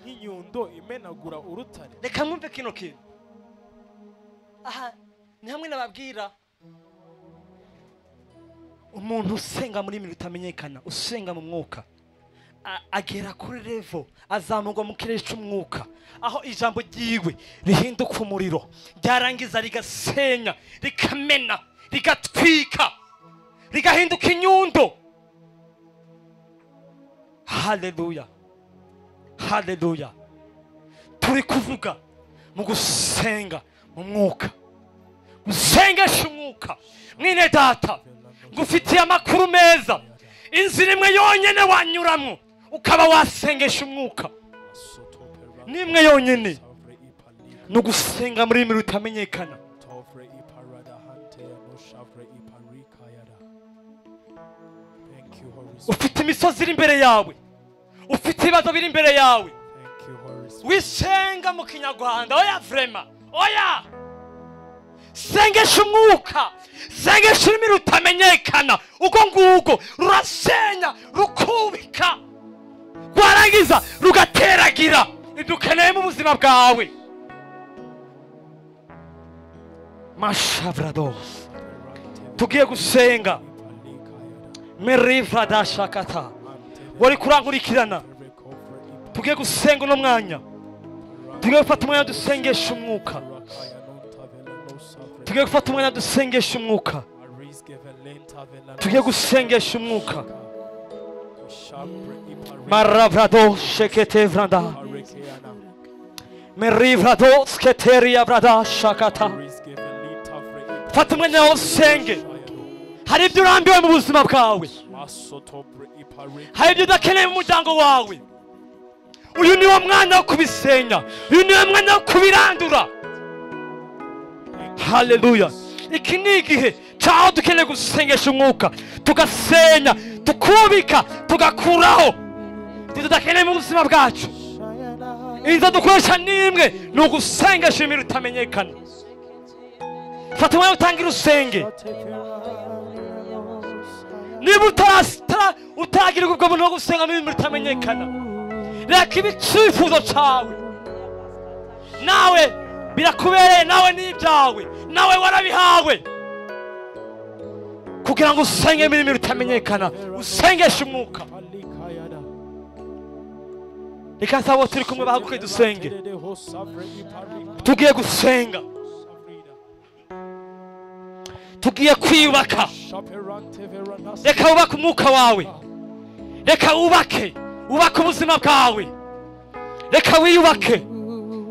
Nk'inyundo imenagura urutare. Reka mwumve kino kintu. Ni hamwe nababwira umuntu usenga muri rutamenyekana, usenga mu mwuka, agera kuri level, azamurwa mu kirere cy'umwuka, aho ijambo ryiwe rihinduka umuriro, ryarangiza rigasenya, rikamena, rigatwika, rigahinduka inyundo. Haleluya. Haleluya. Turi kuvuga mu gusenga mu mwuka, gusengesha umwuka. Mwene data ngufitiye amakuru meza, inzira imwe yonyene wanyuramo ukaba wasengesha umwuka, nimwe yonyene no gusenga muri rutamenyekana. Ufite imisozi iri imbere yawe, ufite ibibazo biri imbere yawe, wisenga mu kinyarwanda. Oya vrema, oya sengesha umwuka, sengesha ururimi rutamenyekana. Uko nguko rurasenya, rukubika, rwarangiza rugateragira ibyo ukeneye mu buzima bwawe. Mashavrados. Tugiye gusenga merivada shakata, wari kurankurikirana. Tugiye gusenga uno mwanya, tugiye gufata umwanya dusengesha umwuka, tugiye gufata umwanya dusengesha umwuka, tugiye gusengesha umwuka. Maravrado shekete vranda, merivrado sketeria vrada shakata. Fata umwanya wo usenge. Hari ibyo urambiwe mu buzima bwawe, hari ibyo udakeneye mu muryango wawe. Uyu ni wo mwanya wo kubisenya, uyu ni wo mwanya wo kubirandura. Haleluya. Iki ni igihe cyaho dukeneye gusengesha umwuka, tugasenya, tukubika tugakuraho tudakeneye mu buzima bwacu. Inza dukoresha nimwe ni ugusengesha imirimo itamenyekana. Fata umwanya utangira usenge. Niba utagira ubwo buntu bwo gusenga imirimo itamenyekana, reka ibicyifuzo cyawe nawe birakubereye, nawe n'ibyawe nawe warabihawe kugira ngo usenge imirimo itamenyekana, usengeshe umwuka. Reka nsaba turi kumwe bahaguke dusenge. Tugiye gusenga, tugiye kwiyubaka. Reka wubake umwuka wawe, reka wubake ubuzima bwawe, reka wiyubake.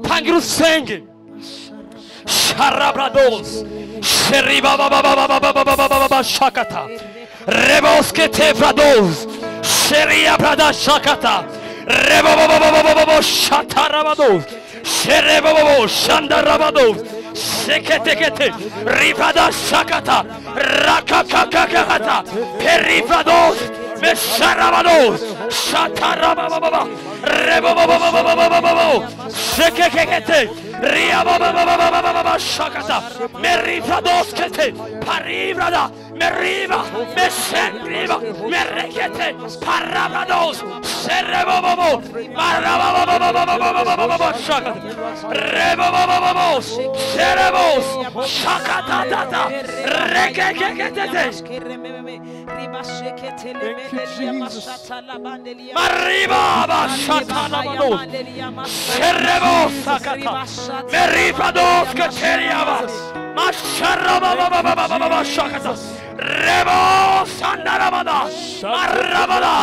Tangira usenge. Sharabrados Sheribababababababababababa Shakata Reboskete Brados Sheria Brada Shakata Rebabababababababa Shatarabados Sherebababo Shandarabados Sheketekete Ribada Shakata Rakakakakata Peribrados Mesharabados Shatarabababa Rebababababababababo Shekekete Riabababababababa Shakata Meribrados Kete Paribrada Meriba Meshengriba Merekete Parabrados Sherebababo Marabababababababababa Shakata Rebababababos Sherebos Shakata Tata Rekekekete Mariba Bashatanabados Sherebos Sakata Meribrados Kateriabas Masharababababababa Shakata Rebos Sandarabada Marabada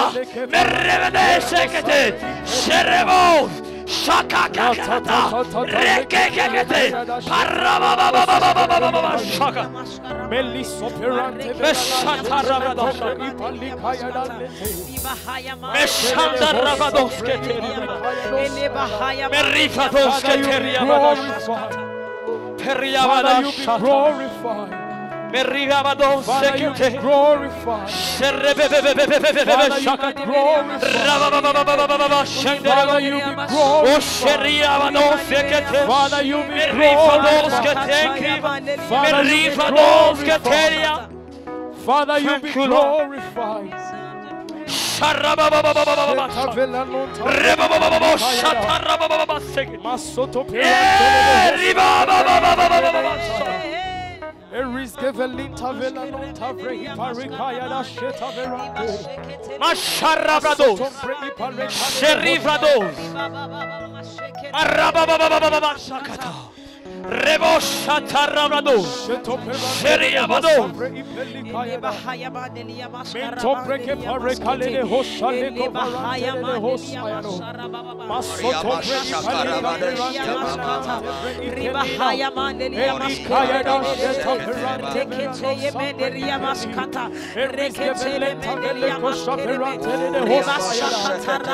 Merevede Sekete Sherebos Shakakakata Rekekekete Parababababababababa Shaka Meshatarabados Meshandarabados Merifados Keteriabados Periabados Meriabados Sekete Sherebebebebebebebe Shakata Rabababababababa Shandarabados O Sheriabados Sekete Merifados Ketenki Merifados Keteria. Father, you be glorified. Reboshatarabrados Sheriabados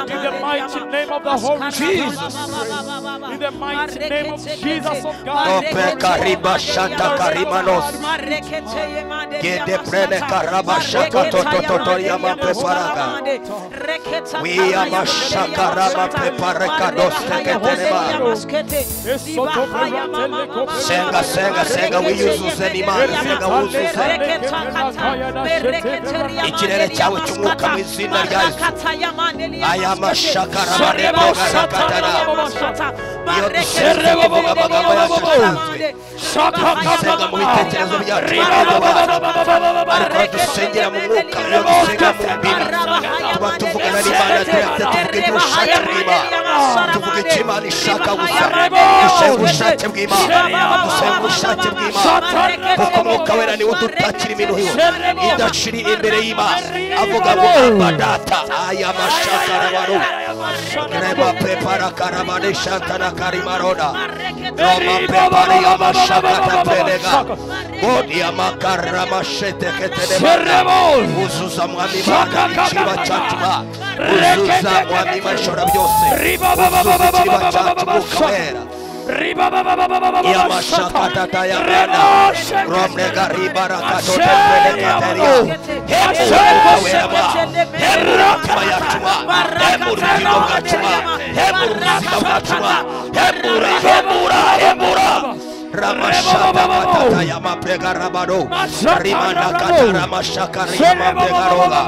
In the mighty name of the Holy Jesus, in the mighty name of Jesus of God. Kariba Shanta Karimanos Gede Prene Karaba Shaka Tototoriama Preparaga We are Shakarama Preparekados Teketeneba Senga we use Zenima Senga Ikirere cyawe cy'umwuka mu izina rya Yesu aya mashakarama Rebosatana iyo dusenga kuvuga amagambo yacu dusenga mu bitekerezo byacu ariko dusengera mu mwuka iyo dusenga mu mbina tuba tuvugana n'Imana tuvuga iby'ubushake bw'Imana tuvuga icyo Imana ishaka gusa dusenga ubushake bw'Imana dusenga ubushake bw'Imana kuko umwuka wera niwe udutakira imiruho idashiri imbere y'Imana avuga ngo abadata aya mashakarabaro Reba prepara karamane shantana karimaroda Roma prepara yama shakata pelega Bodi yama karama shete keteneba Uzuza mwami Imana ikiba cyatuma Uzuza mwami mashora byose Uzuza ikiba cyatuma ukabera riba baba baba baba ya mashakata ya bana romne gariba rakato tepele kateria Ramashata matata ya mapega rabado rimana katara mashakari ya mapega roga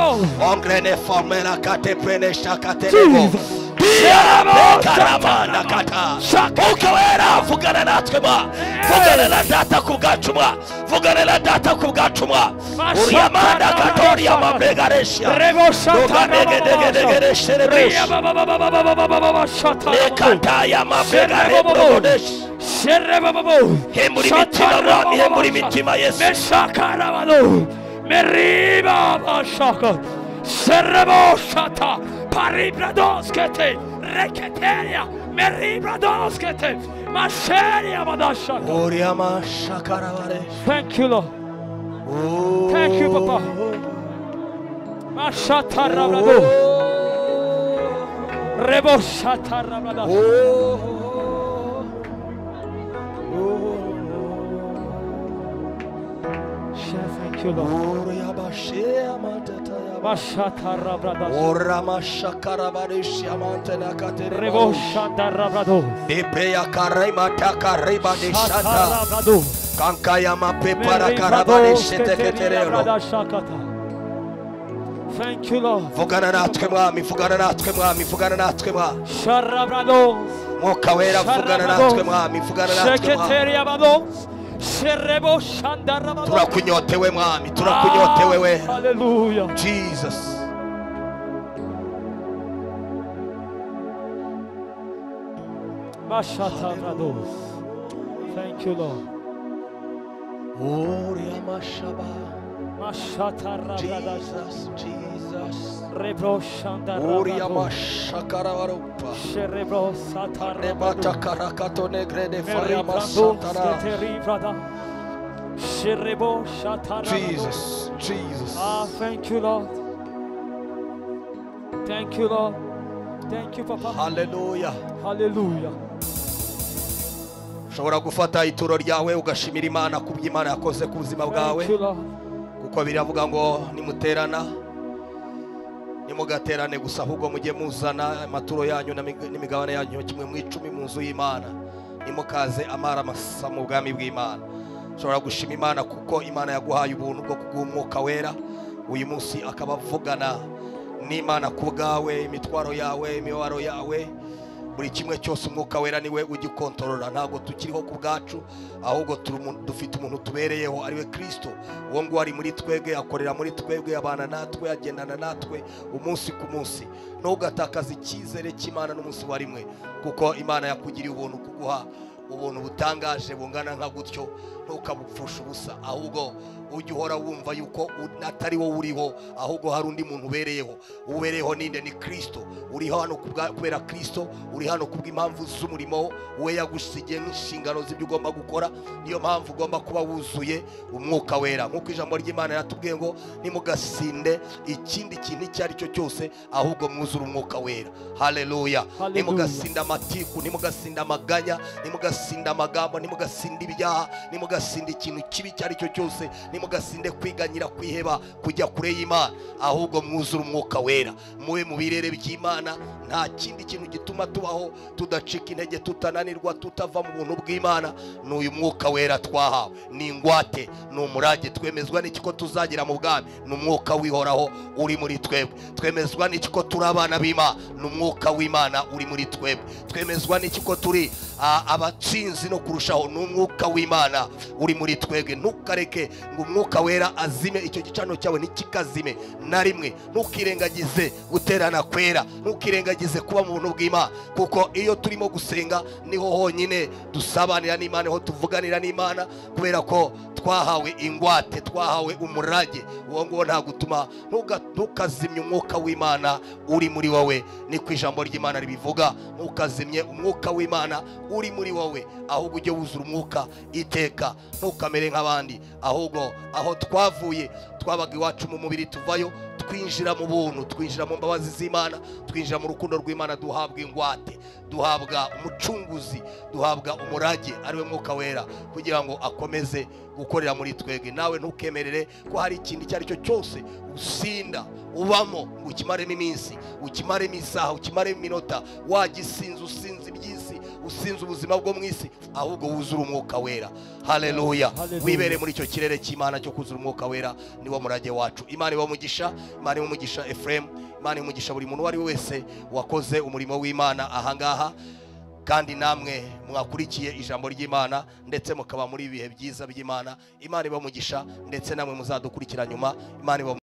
ongrene formela kate prene shakaterego karamana kata ukawera vugana natwe ba vugana na data kubgacumwa vugana na data kubgacumwa uriyamana katori ya mapega resha dogadegedegedegeresherebesh lekata ya mapega rebodesh hemburi mitima mwami hemburi mitima Yesu meshakarabado meriba bashaka serebo shata paribradoskete reketeria meribradoskete masheria badashaka uriyama shakarabare. Thank you, Lord. Thank you, Papa. Mashata rabrado rebo shata rabrado. Thank you, Lord. Mashata rabrado Orama shakarabarish amantena katere rebo shata rabrado Depreya karema takariba de shata shata rabrado kankaya mapepara karabare sheteketerero. Thank you, Lord. Vugana natwe mwami vugana natwe mwami vugana natwe mwami Sharabrado Mwuka wera vugana natwe mwami vugana natwe mwami Sheketeria bado Sherebo shandarabado turakunyotewe mwami turakunyotewe we. Hallelujah. Jesus Mashata brado. Thank you, Lord. Oriyama shaba Mashata rabrada Jesus Rebro shandarabado Oriyama shakarawarupa Sherebro satarabado Rebata karakato negre de fire Meribrado masantara. sketeri brada Sherebo shatarabado. Jesus Ah, thank you, Lord. Thank you, Lord. Thank you, Papa. Hallelujah. Hallelujah. Ushobora gufata ituro ryawe ugashimira Imana kuby'Imana yakoze ku buzima bwawe Thank you, Lord. kuko biravuga ngo nimuterana nimugaterane gusa ahubwo mujye muzana amaturo yanyu n'imigabane yanyu kimwe mu 10 mu nzu y'Imana nimukaze amara masa mu bwami bw'Imana. Ushobora gushima Imana kuko Imana yaguhaye ubuntu bwo kugumwuka wera uyu munsi akabavugana n'Imana ku bwawe imitwaro yawe imibaro yawe buri kimwe cyose umwuka wera niwe ugikontorora ntago tukiriho ku bwacu ahubwo dufite umuntu tubereyeho ariwe Kristo uwo ngo ari muri twebwe akorera muri twebwe abana natwe agendana natwe umunsi ku munsi ntugatakaza icyizere cy'Imana n'umunsi wa rimwe kuko Imana yakugiriye ubuntu kuguha ubuntu butangaje bungana nka gutyo ntukabupfusha ubusa ahubwo ujye uhora wumva yuko atari wowe uriho ahubwo hari undi muntu ubereyeho ninde ni Kristo uri hano kubera Kristo uri hano kubw'impamvu z'umurimo we yagusigiye n'inshingano z'ibyo ugomba gukora niyo mpamvu ugomba kuba wuzuye umwuka wera nk'uko ijambo ry'Imana yatubwiye ngo nimugasinde ikindi kintu icyo ari cyo cyose ahubwo mwuzure umwuka wera. Haleluya. Nimugasinda amatiku nimugasinda amaganya nimugasinda amagambo nimugasinda ibyaha nimugasinda ikintu kibi icyo ari cyo cyose nimugasinde kwiganyira kwiheba kujya kure y'Imana ahubwo mwuzure umwuka wera muwe mu birere by'Imana. Nta kindi kintu gituma tubaho tudacika intege tutananirwa tutava mu buntu bw'Imana n'uyu mwuka wera twahawe ni ingwate n'umurage twemezwa n'ikiko tuzagira mu bwami n'umwuka wihoraho uri muri twebwe twemezwa n'ikiko turi abana b'Imana n'umwuka w'Imana uri muri twebwe twemezwa n'ikiko turi abatsinzi no kurushaho n'umwuka w'Imana uri muri twebwe. Ntukareke ngo umwuka wera azime icyo gicano cyawe nikikazime na rimwe ntukirengagize guterana kwera ntukirengagize kuba mu buntu bw'Imana kuko iyo turimo gusenga niho honyine dusabanira n'Imana niho tuvuganira n'Imana kubera ko twahawe ingwate twahawe umurage uwo ngo nta gutuma ntukazimye umwuka w'Imana uri muri wowe ni ku ijambo ry'Imana ribivuga ntukazimye umwuka w'Imana uri muri wowe ahubwo ujye wuzura umwuka iteka ntukamere nk'abandi ahubwo aho twavuye twabaga iwacu mu mubiri tuvayo twinjira mu buntu, twinjira mu mbabazi z'Imana, twinjira mu rukundo rw'Imana, duhabwa ingwate, duhabwa umucunguzi, duhabwa umurage ariwe Mwuka Wera, kugira ngo akomeze gukorera muri twebwe. Nawe ntukemerere ko hari ikindi cyari cyo cyose usinda ubamo ngo ukimaremo iminsi, ukimaremo isaha, ukimaremo iminota, wagisinze, usinze iby'isi, usinze ubuzima bwo mu isi, ahubwo wuzura Umwuka Wera. Haleluya. Wibere muri icyo kirere cy'Imana cyo kuzura Umwuka Wera, niwo murage wacu. Imana ibamugisha, Imana ibamugisha Ephraim, Imana ibamugisha buri muntu wari wese wakoze umurimo w'Imana ahangaha, kandi namwe mwakurikiye ijambo ry'Imana ndetse mukaba muri ibihe byiza by'Imana. Imana ibamugisha, ndetse namwe muzadukurikira nyuma. Imana